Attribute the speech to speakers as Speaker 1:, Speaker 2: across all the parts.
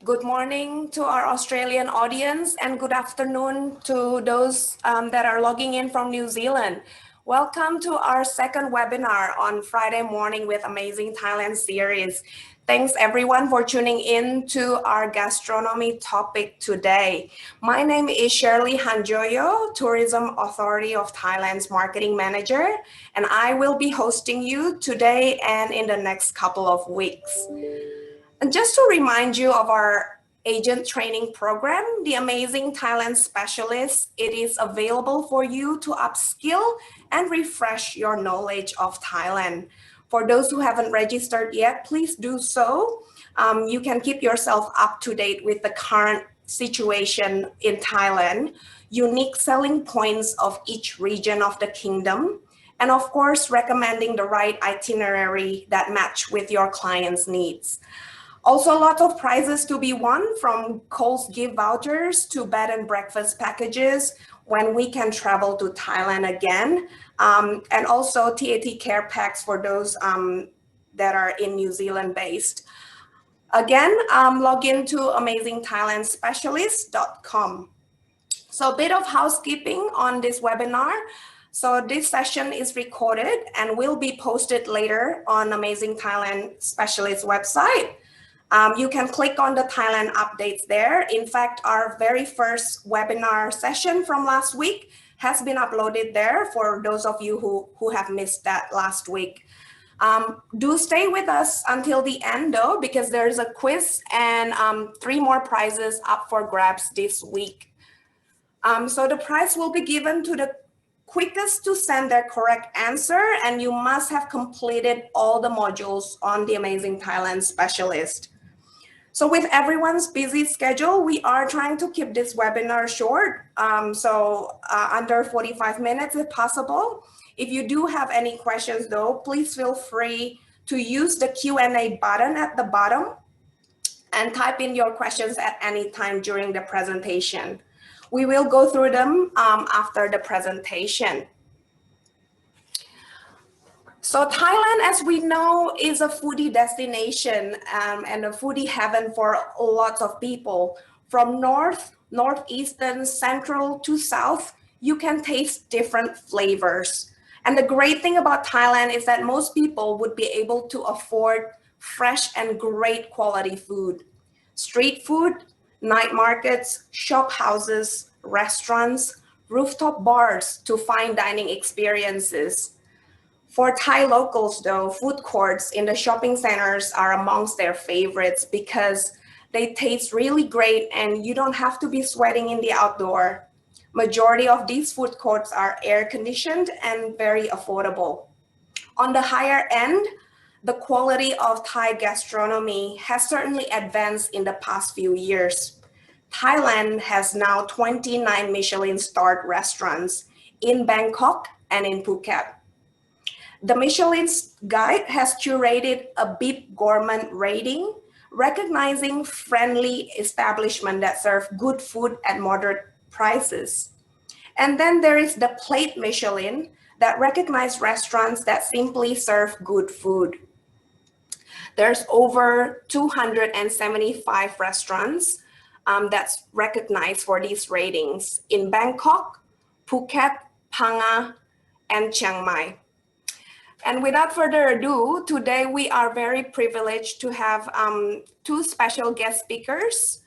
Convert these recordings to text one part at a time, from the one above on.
Speaker 1: Good morning to our Australian audience and good afternoon to those that are logging in from New Zealand. Welcome to our second webinar on Friday Morning with Amazing Thailand series. Thanks everyone for tuning in to our gastronomy topic today. My name is Sherly Handjojo, Tourism Authority of Thailand's Marketing Manager, and I will be hosting you today and in the next couple of weeks. And just to remind you of our agent training program, the Amazing Thailand Specialist, it is available for you to upskill and refresh your knowledge of Thailand. For those who haven't registered yet, please do so. You can keep yourself up to date with the current situation in Thailand, unique selling points of each region of the kingdom, and of course, recommending the right itinerary that match with your client's needs. Also, lots of prizes to be won, from Coles gift vouchers to bed and breakfast packages when we can travel to Thailand again. And also TAT care packs for those that are in New Zealand based. Again, log into amazingthailandspecialist.com. So a bit of housekeeping on this webinar. So this session is recorded and will be posted later on Amazing Thailand Specialist website. You can click on the Thailand updates there. In fact, our very first webinar session from last week has been uploaded there for those of you who have missed that last week. Do stay with us until the end though, because there's a quiz and 3 more prizes up for grabs this week. So the prize will be given to the quickest to send their correct answer, and you must have completed all the modules on the Amazing Thailand Specialist. So with everyone's busy schedule, we are trying to keep this webinar short, under 45 minutes if possible. If you do have any questions though, please feel free to use the Q&A button at the bottom and type in your questions at any time during the presentation. We will go through them after the presentation. So Thailand, as we know, is a foodie destination and a foodie heaven for lots of people. From northeastern, central to south, you can taste different flavors. And the great thing about Thailand is that most people would be able to afford fresh and great quality food. Street food, night markets, shop houses, restaurants, rooftop bars to fine dining experiences. For Thai locals though, food courts in the shopping centers are amongst their favorites because they taste really great and you don't have to be sweating in the outdoor. Majority of these food courts are air conditioned and very affordable. On the higher end, the quality of Thai gastronomy has certainly advanced in the past few years. Thailand has now 29 Michelin-starred restaurants in Bangkok and in Phuket. The Michelin Guide has curated a BIP gourmand rating, recognizing friendly establishments that serve good food at moderate prices. And then there is the Plate Michelin that recognizes restaurants that simply serve good food. There's over 275 restaurants that's recognized for these ratings in Bangkok, Phuket, Phang and Chiang Mai. And without further ado, today we are very privileged to have 2 special guest speakers,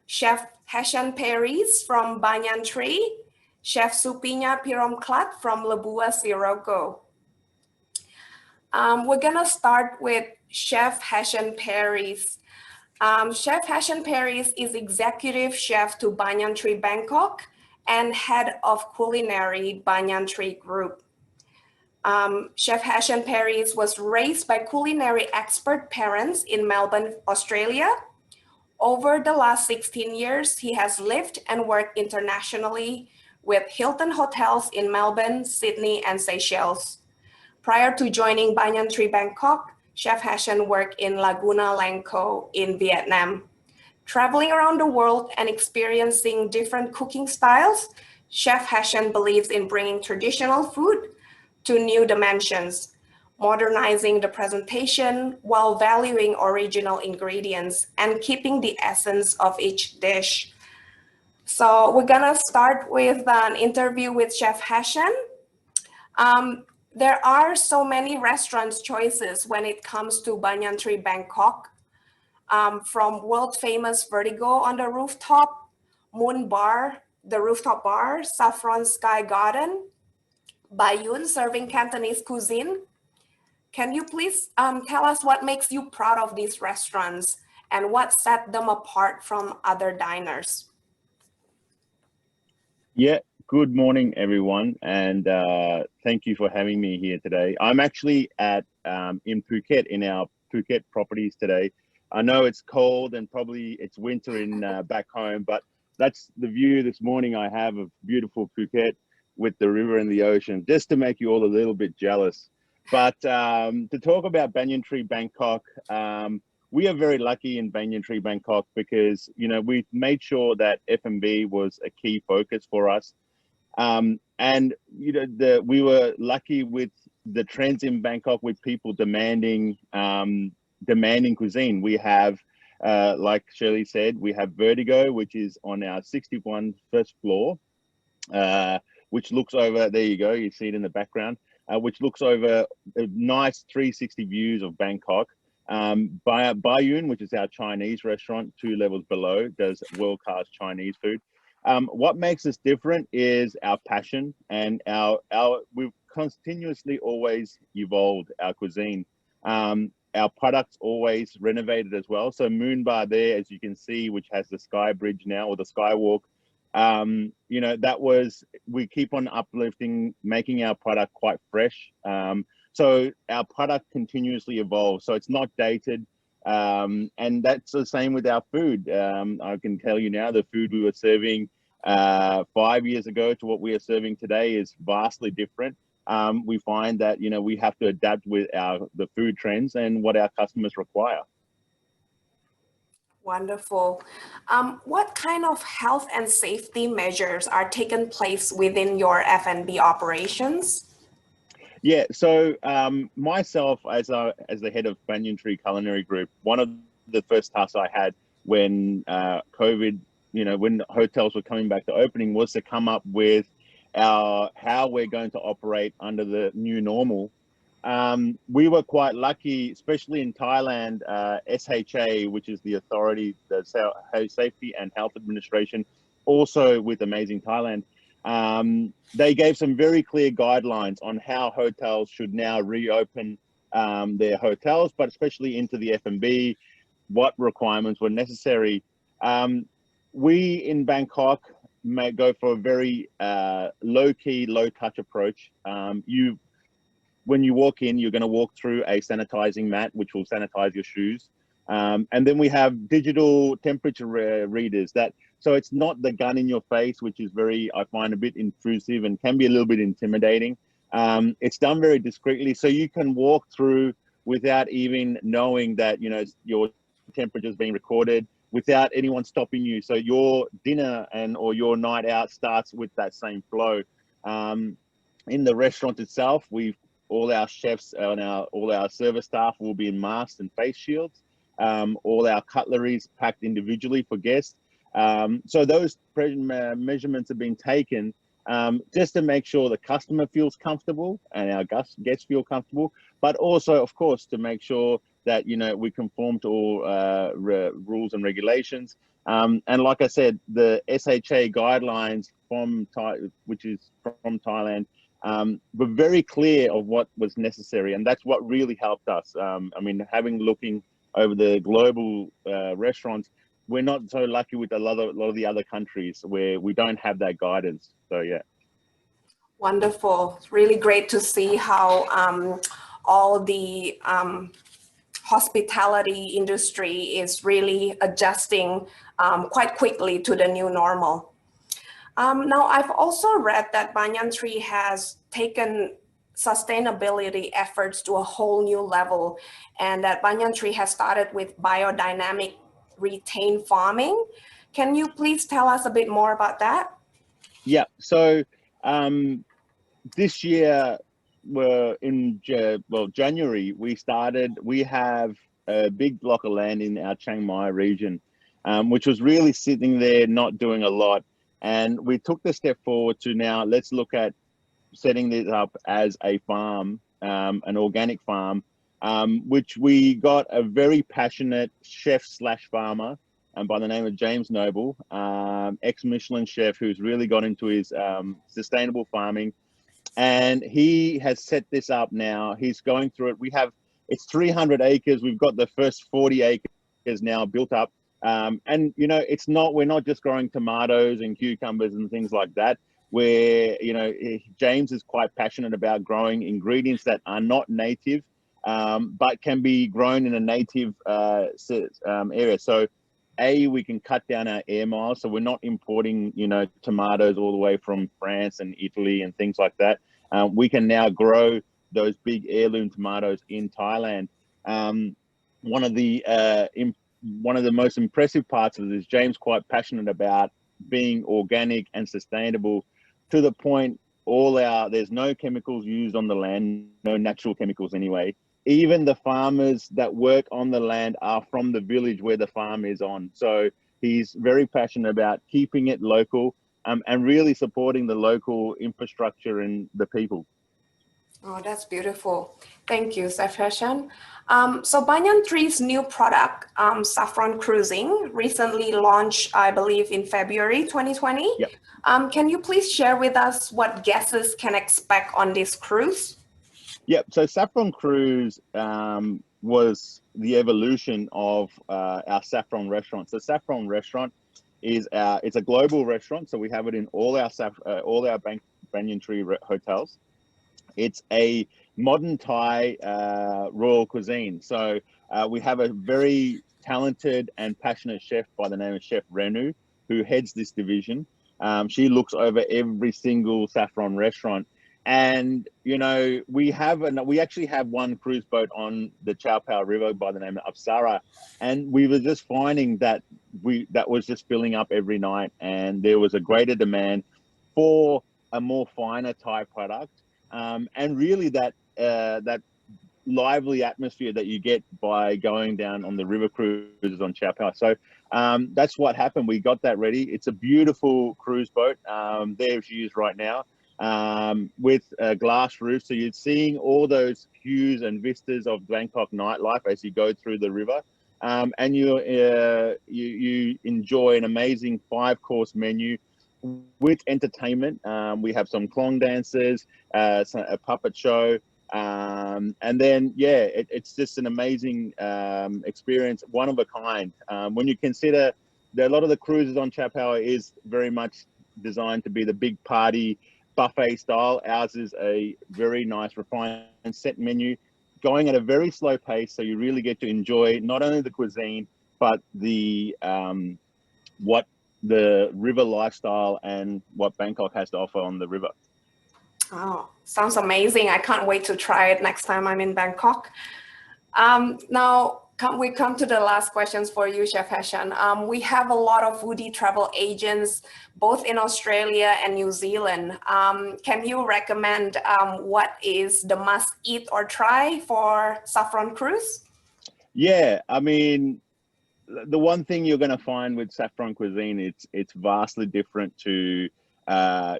Speaker 1: Chef Heshan Peiris from Banyan, Chef Supinya Piromklad from lebua, Sirocco. We're gonna start with Chef Heshan Peiris. Chef Heshan Peiris is Executive Chef to Banyan, Bangkok and Head of Culinary, Banyan Group. Chef Heshan Peiris was raised by culinary expert parents in Melbourne, Australia. Over the last 16 years, he has lived and worked internationally with Hilton Hotels in Melbourne, Sydney, and Seychelles. Prior to joining Banyan Bangkok, Chef Heshan worked in Laguna Langko in Vietnam. Traveling around the world and experiencing different cooking styles, Chef Heshan believes in bringing traditional food to new dimensions. modernizing the presentation while valuing original ingredients and keeping the essence of each dish. So we're gonna start with an interview with Chef Heshan. There are so many restaurant choices when it comes to Banyan Tree Bangkok, from world famous Vertigo on the rooftop, Moon Bar, the rooftop bar, Saffron Sky Garden, Bayun serving Cantonese cuisine. Can you please tell us what makes you proud of these restaurants and what set them apart from other diners?
Speaker 2: Yeah, good morning, everyone, and thank you for having me here today. I'm actually at in Phuket, in our Phuket properties today. I know it's cold and probably it's winter in back home, but that's the view this morning I have of beautiful Phuket with the river and the ocean, just to make you all a little bit jealous. But to talk about Banyan Tree Bangkok, we are very lucky in Banyan Tree Bangkok because, you know, we made sure that F&B was a key focus for us. And, you know, we were lucky with the trends in Bangkok with people demanding cuisine. We have, like Shirley said, we have Vertigo, which is on our 61 first floor, which looks over, there you go, you see it in the background, which looks over a nice 360 views of Bangkok. Bayun, which is our Chinese restaurant, 2 levels below, does world-class Chinese food. What makes us different is our passion and we've continuously always evolved our cuisine. Our products always renovated as well. So Moon Bar there, as you can see, which has the Sky Bridge now, or the Skywalk, you know, we keep on uplifting, making our product quite fresh. So our product continuously evolves, so it's not dated. And that's the same with our food. I can tell you now, the food we were serving 5 years ago to what we are serving today is vastly different. We find that, you know, we have to adapt with the food trends and what our customers require.
Speaker 1: Wonderful. What kind of health and safety measures are taken place within your F&B operations?
Speaker 2: Yeah, so myself as the head of Banyan Tree Culinary Group, one of the first tasks I had when COVID, you know, when hotels were coming back to opening, was to come up with how we're going to operate under the new normal. We were quite lucky, especially in Thailand, SHA, which is the authority, the Safety and Health Administration, also with Amazing Thailand. They gave some very clear guidelines on how hotels should now reopen their hotels, but especially into the F&B, what requirements were necessary. We in Bangkok may go for a very low-key, low-touch approach. When you walk in, you're going to walk through a sanitizing mat, which will sanitize your shoes. And then we have digital temperature readers so it's not the gun in your face, which is I find a bit intrusive and can be a little bit intimidating. It's done very discreetly, so you can walk through without even knowing that, you know, your temperature is being recorded, without anyone stopping you. So your dinner or your night out starts with that same flow. In the restaurant itself, all our chefs and all our service staff will be in masks and face shields. All our cutlery is packed individually for guests. So those measurements have been taken just to make sure the customer feels comfortable and our guests feel comfortable, but also, of course, to make sure that, you know, we conform to all rules and regulations. And like I said, the SHA guidelines which is from Thailand, were very clear of what was necessary, and that's what really helped us. I mean, looking over the global restaurants, we're not so lucky with a lot of the other countries where we don't have that guidance. So yeah.
Speaker 1: Wonderful. It's really great to see how all the hospitality industry is really adjusting quite quickly to the new normal. Now, I've also read that Banyan Tree has taken sustainability efforts to a whole new level, and that Banyan Tree has started with biodynamic retained farming. Can you please tell us a bit more about that?
Speaker 2: Yeah, so this year January, we have a big block of land in our Chiang Mai region, which was really sitting there, not doing a lot. And we took the step forward to now let's look at setting this up as a farm, an organic farm, which we got a very passionate chef slash farmer by the name of James Noble, ex-Michelin chef who's really got into his sustainable farming. And he has set this up now. He's going through it. It's 300 acres. We've got the first 40 acres now built up. And, you know, we're not just growing tomatoes and cucumbers and things like that, where, you know, James is quite passionate about growing ingredients that are not native, but can be grown in a native area. So, we can cut down our air miles. So we're not importing, you know, tomatoes all the way from France and Italy and things like that. We can now grow those big heirloom tomatoes in Thailand. One of the most impressive parts of this, James quite passionate about being organic and sustainable to the point there's no chemicals used on the land, no natural chemicals anyway. Even the farmers that work on the land are from the village where the farm is on. So he's very passionate about keeping it local, and really supporting the local infrastructure and the people.
Speaker 1: Oh, that's beautiful. Thank you, Chef Heshan. So Banyan Tree's new product, saffron cruising, recently launched, I believe, in February 2020.
Speaker 2: Yep.
Speaker 1: Can you please share with us what guests can expect on this cruise?
Speaker 2: Yep. So Saffron Cruise was the evolution of our Saffron restaurant. So Saffron restaurant is it's a global restaurant. So we have it in all our Banyan Tree hotels. It's a modern Thai royal cuisine. So we have a very talented and passionate chef by the name of Chef Renu, who heads this division. She looks over every single Saffron restaurant. And, you know, we actually have one cruise boat on the Chao Phraya River by the name of Apsara. And we were just finding that was just filling up every night. And there was a greater demand for a more finer Thai product. And really that lively atmosphere that you get by going down on the river cruises on Chao Phraya. So that's what happened. We got that ready. It's a beautiful cruise boat. There she is right now. With a glass roof, so you're seeing all those views and vistas of Bangkok nightlife as you go through the river, and you enjoy an amazing 5-course menu with entertainment. We have some klong dancers, a puppet show, and then it's just an amazing experience, one of a kind. When you consider that a lot of the cruises on Chao Phraya is very much designed to be the big party buffet style. Ours is a very nice refined set menu going at a very slow pace, so you really get to enjoy not only the cuisine but the what the river lifestyle and what Bangkok has to offer on the river.
Speaker 1: Oh, sounds amazing. I can't wait to try it next time I'm in Bangkok. Now we come to the last questions for you, Chef Heshan. We have a lot of foodie travel agents, both in Australia and New Zealand. Can you recommend what is the must eat or try for Saffron Cruise?
Speaker 2: Yeah, I mean, the one thing you're going to find with Saffron cuisine, it's vastly different to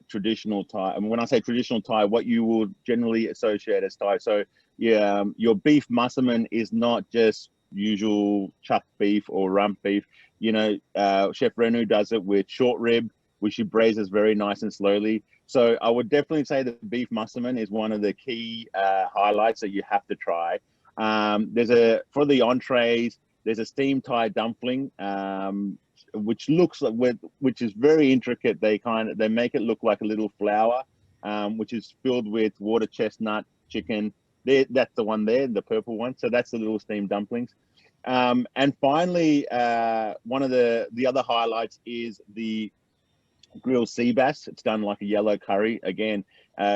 Speaker 2: traditional Thai. And when I say traditional Thai, what you will generally associate as Thai. So yeah, your beef massaman is not just usual chuck beef or rump beef. You know, Chef Renu does it with short rib, which she braises very nice and slowly. So I would definitely say the beef massaman is one of the key highlights that you have to try. For the entrees, there's a steamed Thai dumpling, which is very intricate. They make it look like a little flower, which is filled with water chestnut chicken. That's the one there, the purple one. So that's the little steamed dumplings. And finally, one of the other highlights is the grilled sea bass. It's done like a yellow curry, again,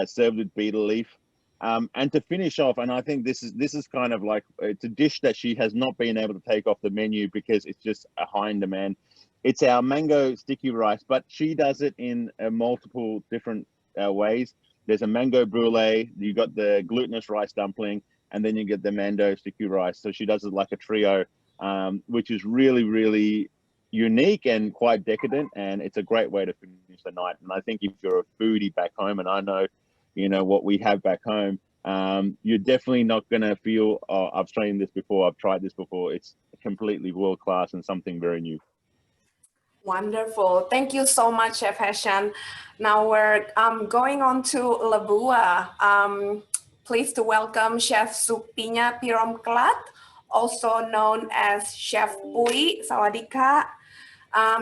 Speaker 2: served with betel leaf. And to finish off, and I think this is kind of like, it's a dish that she has not been able to take off the menu because it's just a high in demand. It's our mango sticky rice, but she does it in multiple different ways. there's a mango brulee, you got the glutinous rice dumpling, and then you get the mando sticky rice. So she does it like a trio, which is really, really unique and quite decadent, and it's a great way to finish the night. And I think if you're a foodie back home, and I know, you know, what we have back home, you're definitely not going to feel, oh, I've seen this before, I've tried this before. It's completely world class and something very new.
Speaker 1: Wonderful. Thank you so much, Chef Heshan. Now we're going on to lebua. Pleased to welcome Chef Supinya Piromklad, also known as Chef Pui. Sawadika.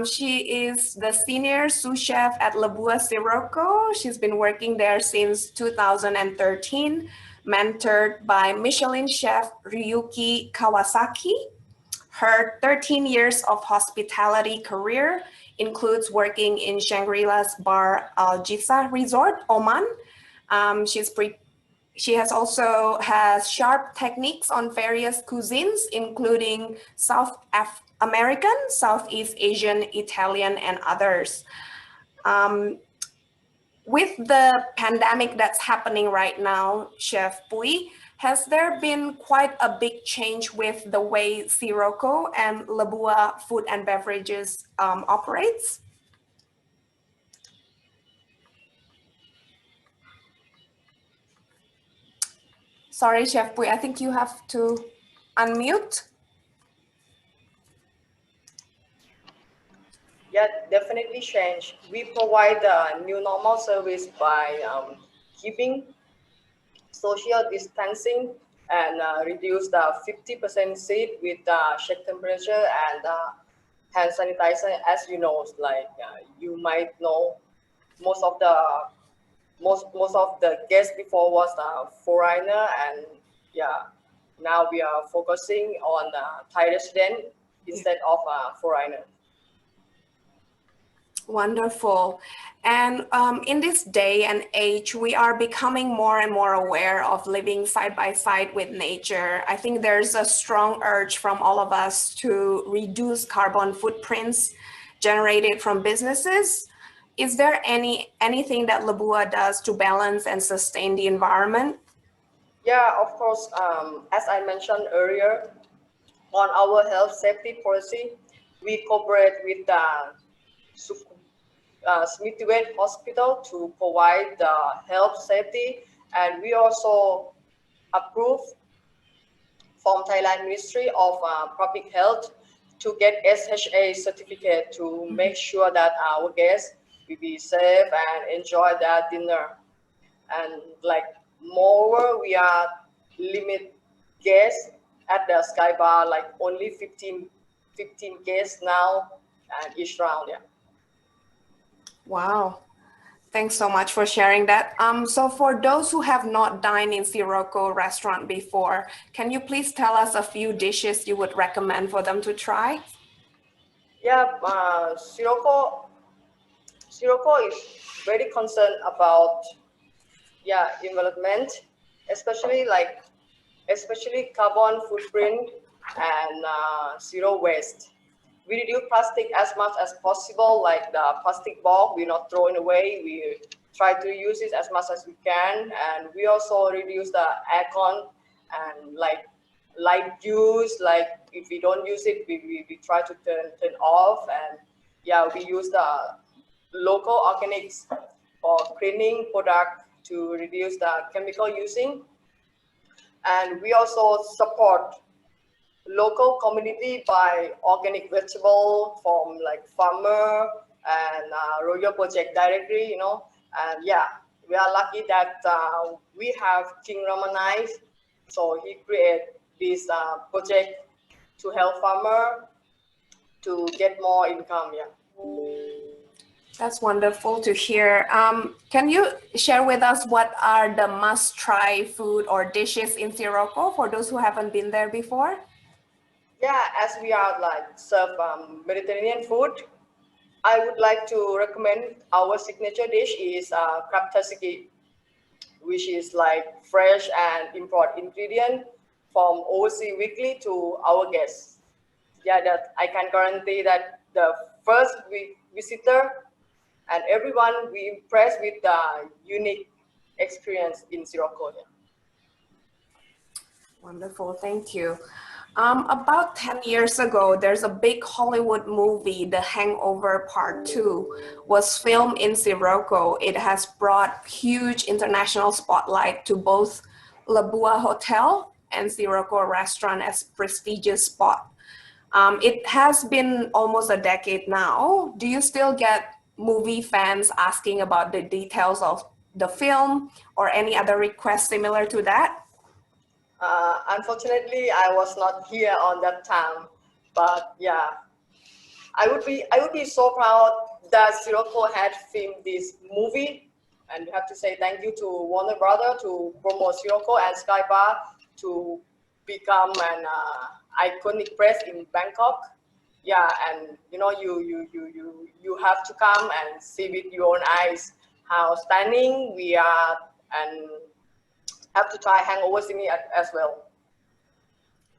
Speaker 1: She is the senior sous chef at Lebua Sirocco. She's been working there since 2013, mentored by Michelin chef Ryuki Kawasaki. Her 13 years of hospitality career includes working in Shangri-La's Bar Al Jissa Resort, Oman. She has sharp techniques on various cuisines, including South American, Southeast Asian, Italian, and others. With the pandemic that's happening right now, Chef Pui, has there been quite a big change with the way Sirocco and Lebua Food and Beverages operates? Sorry, Chef Pui, I think you have to unmute.
Speaker 3: Yeah, definitely change. We provide a new normal service by keeping social distancing and reduce the 50% seat with check temperature and hand sanitizer. As you know, like you might know, most of the guests before was foreigner, and yeah, now we are focusing on Thai resident instead of foreigner.
Speaker 1: Wonderful. And in this day and age, we are becoming more and more aware of living side by side with nature. I think there's a strong urge from all of us to reduce carbon footprints generated from businesses. Is there anything that Lebua does to balance and sustain the environment?
Speaker 3: Yeah, of course. As I mentioned earlier, on our health safety policy, we cooperate with the Smithfield Hospital to provide the health safety, and we also approve from Thailand Ministry of Public Health to get SHA certificate to make sure that our guests will be safe and enjoy their dinner. And like moreover, we are limit guests at the Sky Bar, like only 15 guests now, and each round. Yeah.
Speaker 1: Wow. Thanks so much for sharing that. So for those who have not dined in Sirocco restaurant before, can you please tell us a few dishes you would recommend for them to try?
Speaker 3: Yeah, Sirocco is very concerned about environment, especially carbon footprint and zero waste. We reduce plastic as much as possible, like the plastic bag, we're not throwing away. We try to use it as much as we can. And we also reduce the aircon and like light use, like if we don't use it, we try to turn off. And yeah, we use the local organics for cleaning product to reduce the chemical using. And we also support local community by organic vegetable from like farmer and Royal Project directly, you know. And yeah, we are lucky that we have King Ramanai, so he created this project to help farmer to get more income. Yeah.
Speaker 1: That's wonderful to hear. Can you share with us what are the must-try food or dishes in Sirocco for those who haven't been there before?
Speaker 3: Yeah, as we are like serve Mediterranean food, I would like to recommend our signature dish is crab tzatziki, which is like fresh and import ingredient from overseas weekly to our guests. Yeah, that I can guarantee that the first visitor and everyone we impressed with the unique experience in Sirocco. Yeah.
Speaker 1: Wonderful, thank you. About 10 years ago, there's a big Hollywood movie, The Hangover Part 2, was filmed in Sirocco. It has brought huge international spotlight to both Lebua Hotel and Sirocco Restaurant as prestigious spot. It has been almost a decade now. Do you still get movie fans asking about the details of the film or any other requests similar to that?
Speaker 3: Unfortunately, I was not here on that time, but yeah, I would be so proud that Sirocco had filmed this movie, and we have to say thank you to Warner Brother to promote Sirocco and Sky Bar to become an iconic place in Bangkok. Yeah, and you know, you have to come and see with your own eyes how stunning we are, and have to try hangover singing as well.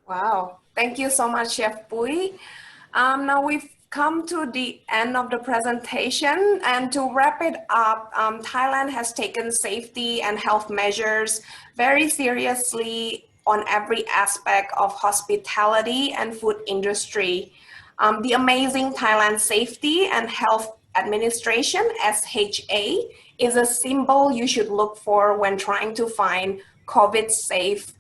Speaker 1: Wow, thank you so much, Chef Pui. Now we've come to the end of the presentation, and to wrap it up, Thailand has taken safety and health measures very seriously on every aspect of hospitality and food industry. The amazing Thailand Safety and Health Administration, SHA, is a symbol you should look for when trying to find COVID-safe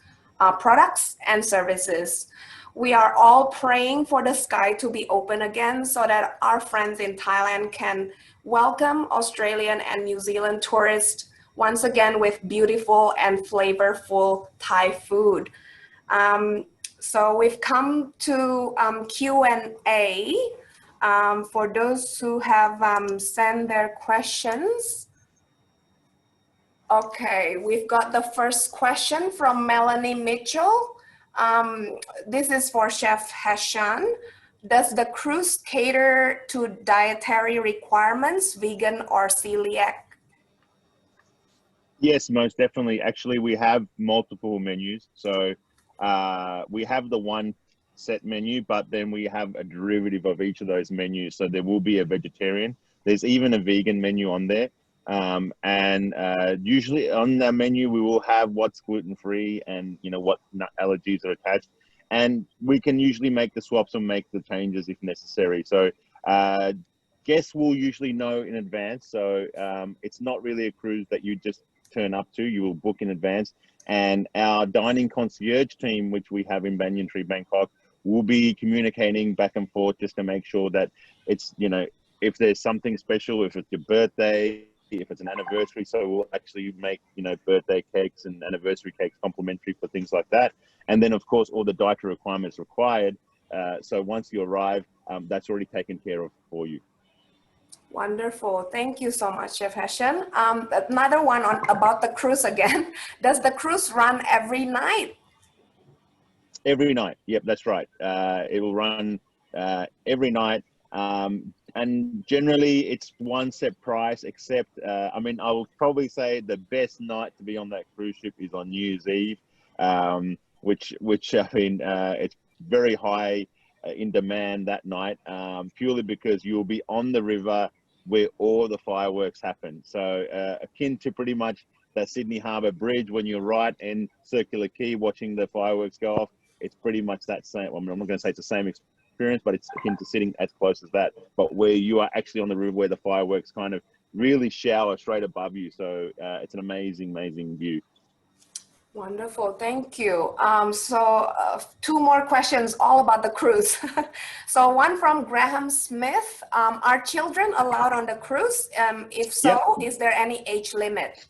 Speaker 1: products and services. We are all praying for the sky to be open again so that our friends in Thailand can welcome Australian and New Zealand tourists once again with beautiful and flavorful Thai food. So we've come to Q&A for those who have sent their questions. Okay, we've got the first question from Melanie Mitchell. This is for Chef Heshan. Does the cruise cater to dietary requirements, vegan or celiac?
Speaker 2: Yes, most definitely. Actually, we have multiple menus. So we have the one set menu, but then we have a derivative of each of those menus. So there will be a vegetarian. There's even a vegan menu on there. Usually on the menu, we will have what's gluten-free and, you know, what nut allergies are attached. And we can usually make the swaps and make the changes if necessary. So guests will usually know in advance. So it's not really a cruise that you just turn up to. You will book in advance. And our dining concierge team, which we have in Banyan, Bangkok, will be communicating back and forth just to make sure that it's, you know, if there's something special, if it's your birthday, if it's an anniversary, so we'll actually make, you know, birthday cakes and anniversary cakes complimentary for things like that. And then of course, all the dietary requirements required. So once you arrive, that's already taken care of for you.
Speaker 1: Wonderful. Thank you so much, Chef Heshan. Another one about the cruise again. Does the cruise run every night?
Speaker 2: Every night. Yep, that's right. It will run every night. And generally it's one set price, except, I mean, I will probably say the best night to be on that cruise ship is on New Year's Eve, which I mean, it's very high in demand that night, purely because you'll be on the river where all the fireworks happen. So akin to pretty much that Sydney Harbour Bridge when you're right in Circular Quay watching the fireworks go off, it's pretty much that same. Well, I'm not going to say it's the same experience, but it's akin to sitting as close as that, but where you are actually on the river where the fireworks kind of really shower straight above you. So it's an amazing, amazing view.
Speaker 1: Wonderful, thank you. Two more questions all about the cruise. So one from Graham Smith. Are children allowed on the cruise? If so, yep. Is there any age limit?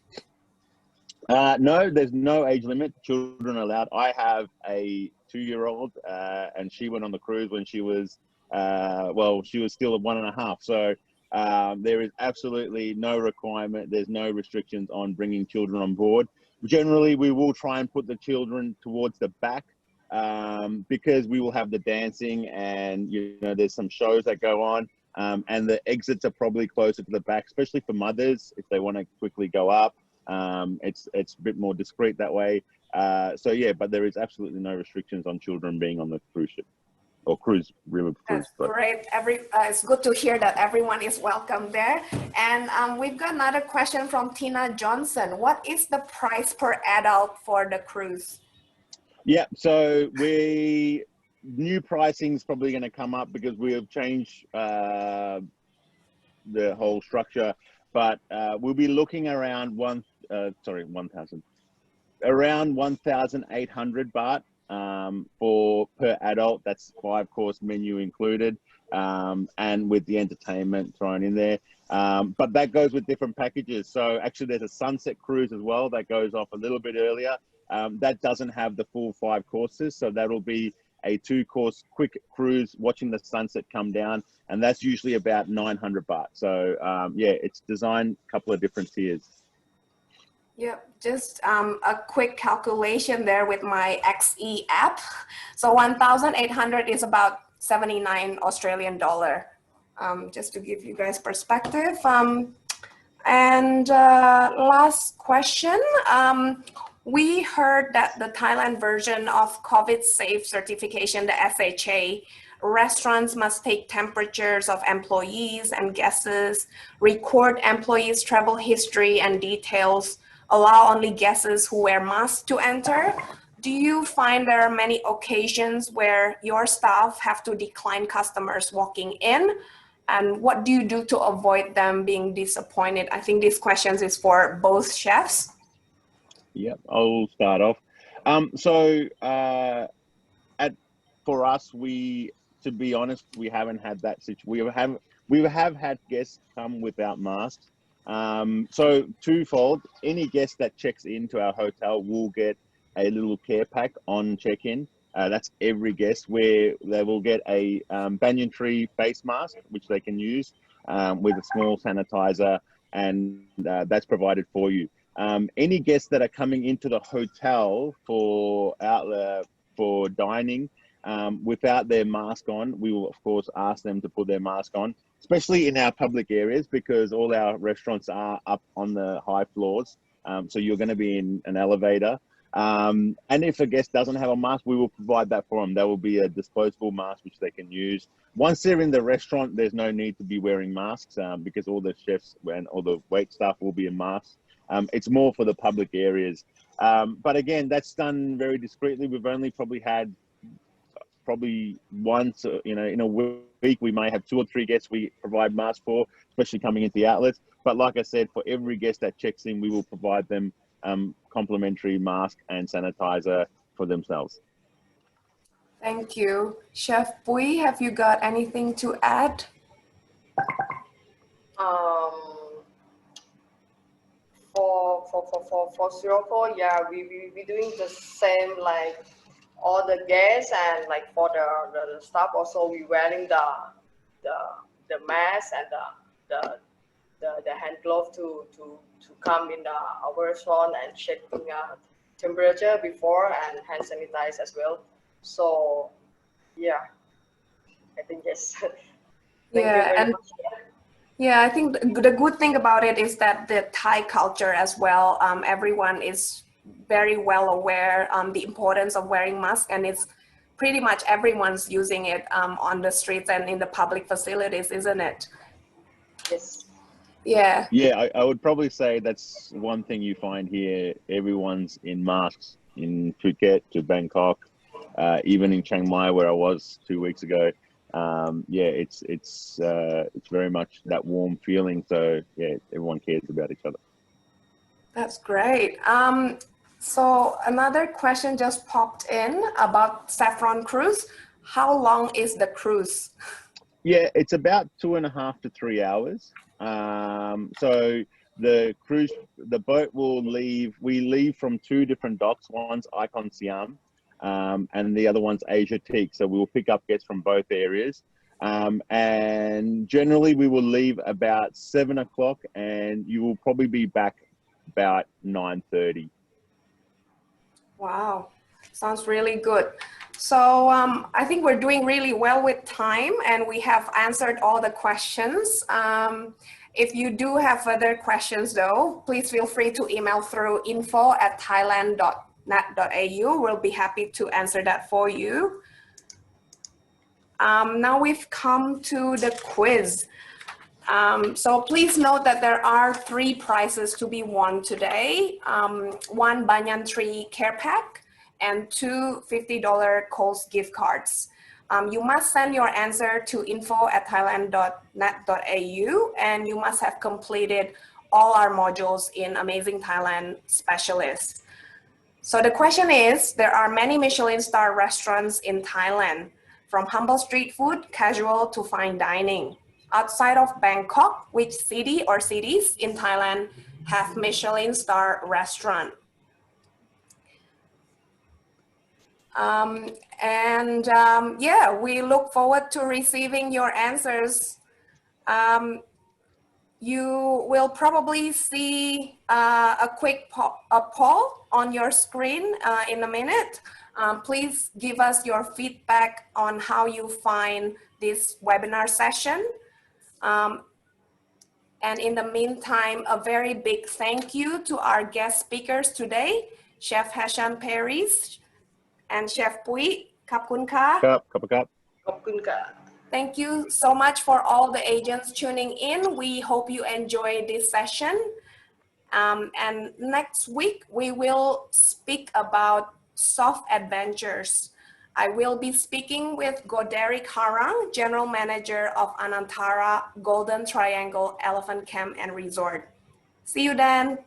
Speaker 2: No, there's no age limit. Children are allowed. I have a 2-year-old, and she went on the cruise when she was, well, she was still at 1.5. So there is absolutely no requirement. There's no restrictions on bringing children on board. Generally, we will try and put the children towards the back because we will have the dancing and, you know, there's some shows that go on. And the exits are probably closer to the back, especially for mothers if they want to quickly go up. It's a bit more discreet that way. So yeah, but there is absolutely no restrictions on children being on the cruise ship or cruise, river cruise.
Speaker 1: That's great. It's good to hear that everyone is welcome there. And we've got another question from Tina Johnson. What is the price per adult for the cruise?
Speaker 2: Yeah, so new pricing is probably going to come up because we have changed the whole structure, but we'll be looking around 1,800 baht for per adult. That's 5-course menu included, and with the entertainment thrown in there. But that goes with different packages. So actually there's a sunset cruise as well that goes off a little bit earlier. That doesn't have the full 5 courses. So that'll be a 2-course quick cruise watching the sunset come down. And that's usually about 900 baht. So yeah, it's designed a couple of different tiers.
Speaker 1: Yep, just a quick calculation there with my XE app. So 1,800 is about 79 Australian dollar, just to give you guys perspective. And last question. We heard that the Thailand version of COVID safe certification, the SHA, restaurants must take temperatures of employees and guests, record employees' travel history and details, allow only guests who wear masks to enter. Do you find there are many occasions where your staff have to decline customers walking in? And what do you do to avoid them being disappointed? I think these questions is for both chefs.
Speaker 2: Yep, I'll start off. For us, to be honest, we haven't had that situation. We have had guests come without masks. So twofold, any guest that checks into our hotel will get a little care pack on check-in. That's every guest, where they will get a banyan tree face mask, which they can use with a small sanitizer, and that's provided for you. Any guests that are coming into the hotel for dining without their mask on, we will of course ask them to put their mask on, especially in our public areas, because all our restaurants are up on the high floors. So you're going to be in an elevator. And if a guest doesn't have a mask, we will provide that for them. There will be a disposable mask which they can use. Once they're in the restaurant, there's no need to be wearing masks because all the chefs and all the wait staff will be in masks. It's more for the public areas. But again, that's done very discreetly. We've only probably had once, in a week, we may have 2 or 3 guests we provide masks for, especially coming into the outlets. But like I said, for every guest that checks in, we will provide them complimentary mask and sanitizer for themselves.
Speaker 1: Thank you. Chef Pui, have you got anything to add?
Speaker 3: For Sirocco, yeah, we doing the same, like all the guests, and like for the staff also, we wearing the mask and the hand glove to come in our restaurant and checking temperature before, and hand sanitize as well. So yeah, I think yes. Thank you very much.
Speaker 1: Yeah, I think the good thing about it is that the Thai culture as well, everyone is very well aware the importance of wearing masks, and it's pretty much everyone's using it on the streets and in the public facilities, isn't it?
Speaker 3: Yes.
Speaker 1: Yeah.
Speaker 2: Yeah, I would probably say that's one thing you find here. Everyone's in masks in Phuket to Bangkok, even in Chiang Mai, where I was 2 weeks ago. Yeah, it's very much that warm feeling. So yeah, everyone cares about each other.
Speaker 1: That's great. So another question just popped in about Saffron Cruise. How long is the cruise?
Speaker 2: Yeah, it's about 2.5 to 3 hours. So the boat will leave. We leave from 2 different docks. One's Icon Siam, and the other one's Asia Teak. So we will pick up guests from both areas. And generally we will leave about 7 o'clock, and you will probably be back about 9:30.
Speaker 1: Wow, sounds really good. So I think we're doing really well with time, and we have answered all the questions. If you do have further questions though, please feel free to email through info@thailand.net.au. We'll be happy to answer that for you. Now we've come to the quiz. So please note that there are 3 prizes to be won today. 1 Banyan tree care pack and 2 $50 Kohl's gift cards. You must send your answer to info@thailand.net.au and you must have completed all our modules in Amazing Thailand Specialist. So the question is, there are many Michelin star restaurants in Thailand, from humble street food, casual to fine dining. Outside of Bangkok, which city or cities in Thailand have Michelin star restaurant? Yeah, we look forward to receiving your answers. You will probably see a quick poll on your screen in a minute. Please give us your feedback on how you find this webinar session. And in the meantime, a very big thank you to our guest speakers today, Chef Heshan Peiris and Chef Pui. Khap kun ka.
Speaker 2: Cup, cup of cup.
Speaker 1: Thank you so much for all the agents tuning in. We hope you enjoy this session. And next week, we will speak about soft adventures. I will be speaking with Goderick Harang, General Manager of Anantara Golden Triangle Elephant Camp and Resort. See you then.